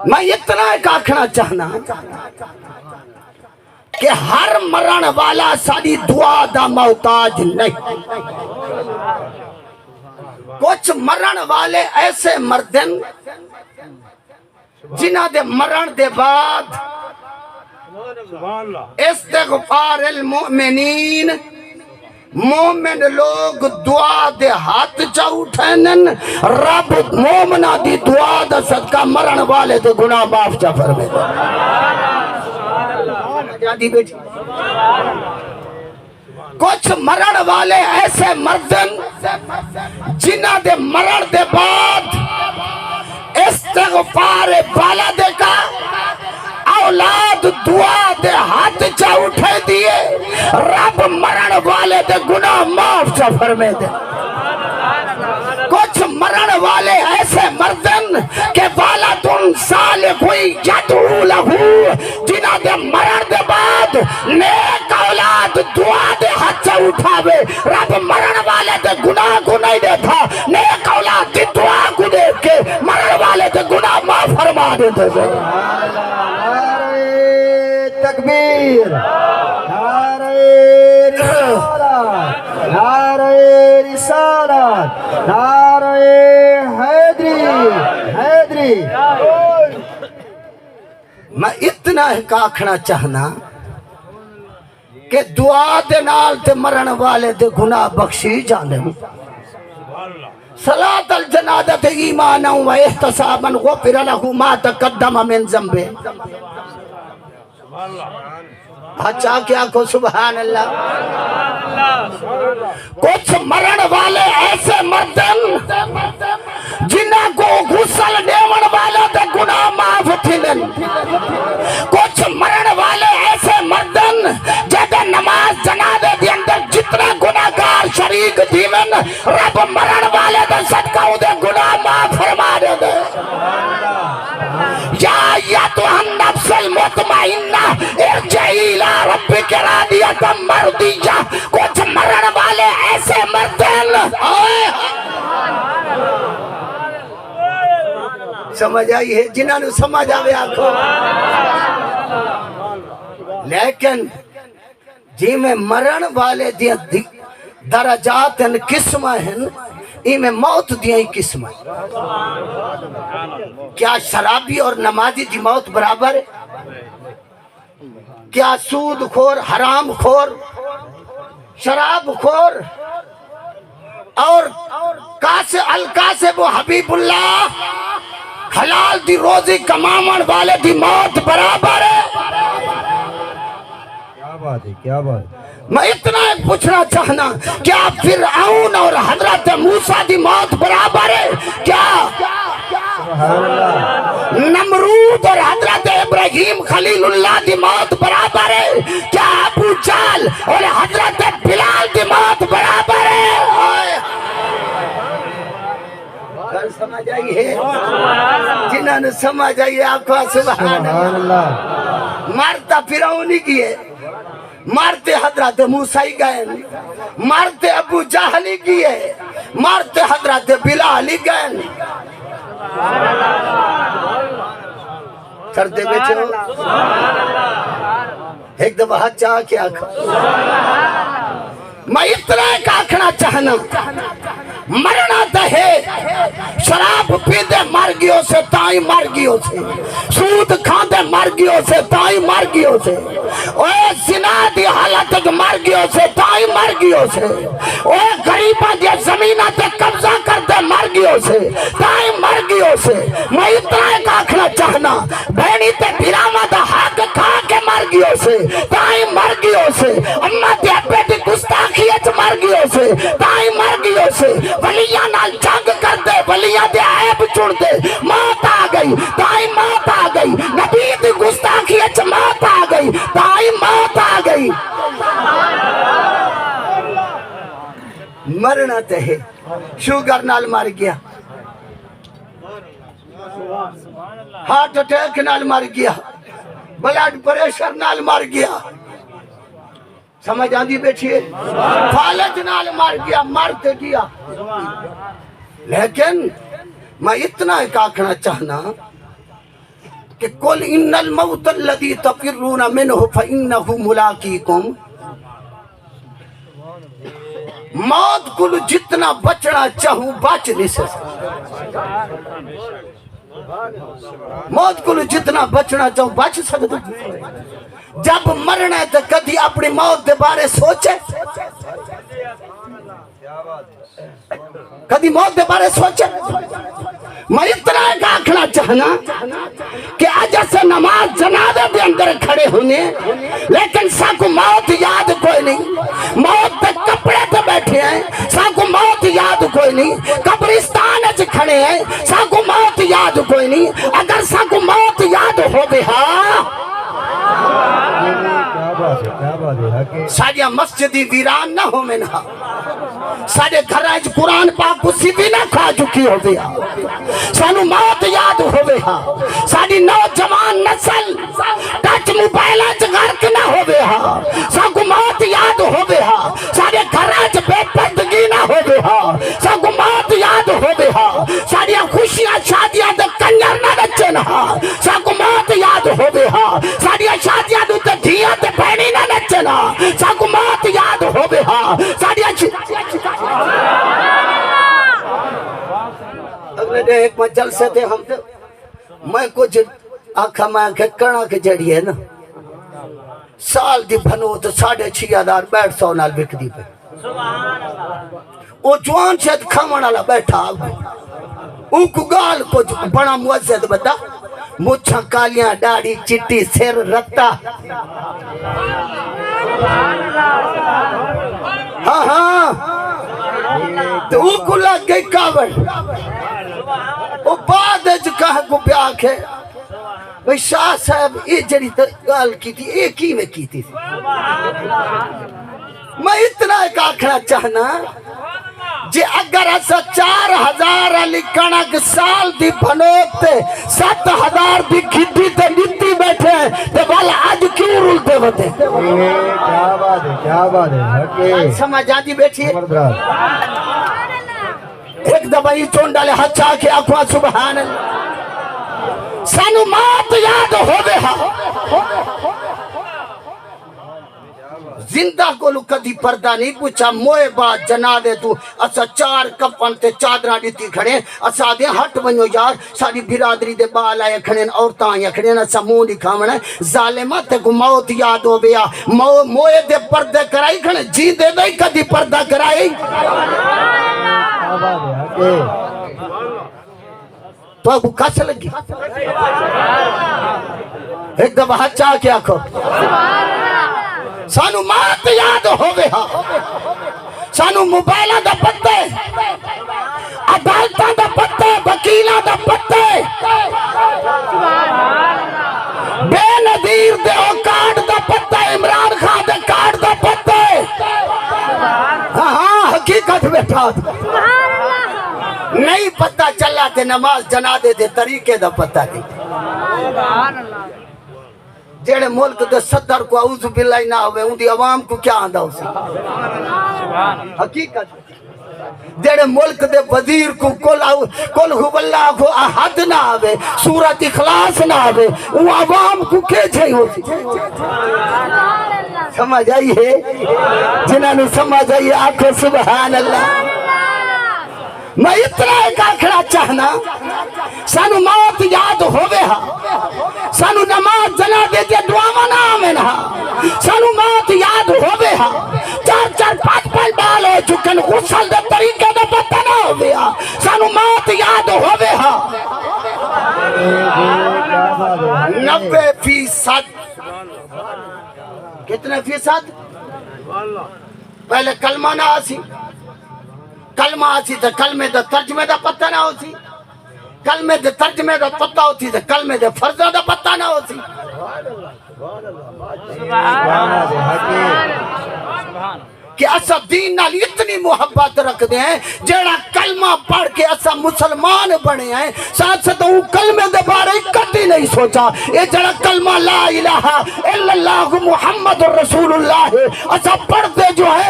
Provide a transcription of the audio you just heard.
میں اتنا ایک آکھنا چاہنا کہ ہر مرن والا ساری دعا دا محتاج نہیں. کچھ مرن والے ایسے مردن جنہ دے مرن دے بعد استغفار المؤمنین مومن لوگ دعا دے ہاتھ چا اٹھینن رب مومنہ دی دعا دا صدقہ مرن والے دے گناہ معاف چا فرمے جادی بیٹی. کچھ مرن والے ایسے مردن جنہ دے مرن دے بعد استغفار والد کا اولاد دعا دے ہاتھ چا اٹھے دیے رب مرن والے دے گناہ معاف چا فرمے دے. کچھ مرن والے ایسے مردن کہ والدن صالح یدعو لہو جنہ دے مرن دے بعد نیک اولاد دعا دے ہاتھ چا اٹھاوے رب مرن والے دے گناہ کو نہیں دیتا نیک اولاد دی دعا کو دے کے مرن والے دے گناہ معاف فرما دیتے تھے. تکبیر نعرہ رسالت نعرہ رسالت نعرہ حیدری. میں اتنا ایک آکھنا چاہنا کہ دعا دے نال تے مرن والے دے گناہ بخشی جانے. صلاة الجنازہ ایمانا و احتسابا غفر لہ ما تقدم من ذنبہ. اچھا کیا کو سبحان اللہ. کچھ مرن والے ایسے مردن جنہ کو غسل دیون والے دے گناہ معاف تھینن. کچھ مرن والے ایسے مردن جدہ نماز جنازے دے اندر جتنا گناہگار شریک دیون رب مرن والے دے صدقہ دے گناہ معاف فرما دے دے. یا ایتھا النفس المطمئنہ ارجعی الی ربک راضیۃ مرضیہ. کچھ مرن والے ایسے مردن سمجھ آئی ہے جنہاں نے سمجھ آوے آکھو. لیکن جی میں مرن والے دیا درجات ان قسمہ ہیں ای میں موت دیا ہی قسمہ ہے. کیا شرابی اور نمازی دی موت برابر ہے؟ کیا سود خور حرام خور شراب خور اور القاسب و حبیب اللہ حلال دی روزی کمامن والے دی موت برابر ہے؟ کیا بات ہے کیا بات ہے. میں اتنا ایک پوچھنا چاہنا کیا فرعون اور حضرت موسیٰ دی موت برابر ہے؟ کیا نمرود اور حضرت ابراہیم خلیل اللہ دی موت برابر ہے؟ کیا ابو جہل اور حضرت بلال دی موت برابر ہے؟ سمجھ آئی ہے جنہوں نے سمجھ آئی آپ کو سبحان اللہ. مرتا فرعون ہی کی ہے مارتے حضرت موسیٰ ہی گئے مارتے ابو جہل ہی کی ہے مارتے حضرت بلال ہی گئے. کرتے بیٹھے ہو ایک دفعہ ہاتھ چاہ کے آکھا. میں اتنا ایک آکھنا چاہنا مرنا دہے شراب پیدے مر گیوں سے تائیں مر گیوں سے سود کھاندے مر گیوں سے تائیں مر گیوں سے اوہ زنا دی حالت مر گیوں سے تائیں مر گیوں سے اوہ غریبہ دی زمینہ تے قبضہ کردے مر گیوں سے تائیں مر گیوں سے. میں اتنا ایک آکھنا چاہنا بہنی تے بھیراما دا حق کھا کے مر گیوں سے تائیں مر گیوں سے اممہ تے ابے دی گستاخیت مر گیوں سے تائیں مر گیوں سے ولیاں نال جنگ کر دے ولیاں دے عیب چھوڑ دے موت آ گئی تائیں موت آ گئی نبی دی گستاخیت موت آ گئی تائیں موت آ گئی. مرنا تے ہے شوگر نال مر گیا ہارٹ اٹیک نال مر گیا بلڈ پریشر نال مر گیا. سمجھ آندھی بیٹھئے فالج نال مر گیا مرتے گیا. لیکن میں اتنا ایک آکھنا چاہنا کہ قل ان الموت الذی تفرون منہ فإنہ ملاقیکم، موت کو جتنا بچنا چاہوں بچ نہیں سکتا، موت کو جتنا بچنا چاہوں بچ سکتا۔ جب مرنا ہے تو کدی اپنی موت دے بارے سوچے، کدی موت دے بارے سوچے۔ میں اتنا ایک آکھنا چاہنا کہ آج سے نماز جنازے دے اندر کھڑے ہونے، لیکن ساکو موت یاد کوئی نہیں، موت دے کپڑے تے بیٹھے ہیں، ساکو موت یاد کوئی نہیں، قبرستان اچ کھڑے ہیں، ساکو موت یاد کوئی نہیں۔ اگر ساکو موت یاد ہو بہا ساڑیا مسجدی ویران نہ ہو منہا، ساڑے گھرائج قرآن پاک کو سیدھی نہ کھا چکی ہو بیا، سانو موت یاد ہو بیا، ساڑی نوجوان نسل ٹچ موبائلہ غرق نہ ہو بیا، سانو موت یاد ہو بیا، ساڑے گھرائج بے پردگی نہ ہو بیا، سانو موت یاد ہو بیا، ساڑیا خوشیاں شادیاں دے کنجر نہ نچے نہ، سانو موت یاد ہو بیا، ساڑیا شادیاں دے دھیاں تے بھینی نہ نچے نہ، سانو موت یاد ہو بیا، ساڑیا اگلے دے ایک میں جلسے تھے ہم تھے، میں کچھ آنکھا میں آنکھے کڑا کے جڑی ہے نا، سال دی بھنو تو 6,500 بیٹھ سو نال بک دی پہ، وہ جوان شاید کھمن والا بیٹھا او کو گال کچھ بڑا موزد بتا، مچھاں کالیاں ڈاڑی چٹی سر رتا، ہاں ہاں تو او کو لگ گئی کاوڑ، وہ بعد جو کہا کو پیاک ہے بھئی شاہ صاحب یہ جڑی گال کی تھی ایک ہی میں کی تھی۔ میں اتنا ایک آکھنا چاہنا جی اگر ایسا 4,000 علی کنک سال دی بھنوتے 7,000 دی کھٹی تے نیتی بیٹھے تے والا آج کیوں رولتے ہوتے؟ کیا بات ہے سمجھ آجی بیٹھی ہے ایک دفعہ یہ چون ڈالے ہاتھ چاہ کے آنکھواں سبحان اللہ، سانو موت یاد ہو بے ہاں، زندہ کو لو کدی پردہ نہیں پوچھا، موئے بات جنادے تو اسا 4 کفن تے چادرہ دیتی کھڑے، اسا دے ہٹ بنو یار ساری برادری دے بال آئے کھڑے عورتاں آئے کھڑے اسا منہ دکھاونا ظالمہ تے کو موت یاد ہو بیا، موئے دے پردے کرائی کھڑے جی دے دے کدی پردہ کرائی تو ابو کس لگی ایک دفعہ ہاتھ چاہ کے آکھو سانو موت یاد ہو بیا، سانو موبائلہ دا پتے عدالتہ دا پتے وکیلہ دا پتے بے نظیر دے او کارڈ دا پتے عمران خان دے کارڈ دا پتے، ہاں حقیقت بیٹھا نہیں پتہ چلا تے نماز جنادے دے طریقے دا پتہ نہیں، جیڑے ملک دے صدر کو اعوذ باللہ نہ ہوئے ان دی عوام کو کیا آندہ ہو سی حقیقت، جیڑے ملک دے وزیر کو کل ہو اللہ کو احد نہ ہوئے سورت اخلاص نہ ہوئے ان عوام کو کیسے ہو سی، سمجھ آئی ہے جنہوں نے سمجھ آئی آنکھوں سبحان اللہ۔ میں اتنا ایک آکھنا چاہنا سانو موت یاد ہوئے ہاں، سانو نماز جنازے دے دعا نہ آمین ہاں، سانو موت یاد ہوئے ہاں، 4-5 بال ہو چکن غسل دے طریقے دے پتہ نہ ہوئے ہاں، سانو موت یاد ہوئے ہاں۔ 90% کتنے فیصد؟ پہلے کلمہ نہ آسی، کلمہ آسی تو کلمے دے ترجمے دا پتہ نہ ہو سی، کلمے دے ترجمے دا پتہ ہوتی تو کلمے دے فرضوں دا پتہ نہ ہو سی۔ کہ اسا دین نال اتنی محبت رکھ دے ہیں جیڑا کلمہ پڑھ کے اسا مسلمان بنے ہیں، ساتھ سے تو کلمے دے بارے کدی نہیں سوچا، یہ جیڑا کلمہ لا الہ الا اللہ محمد رسول اللہ اسا پڑھ دے جو ہے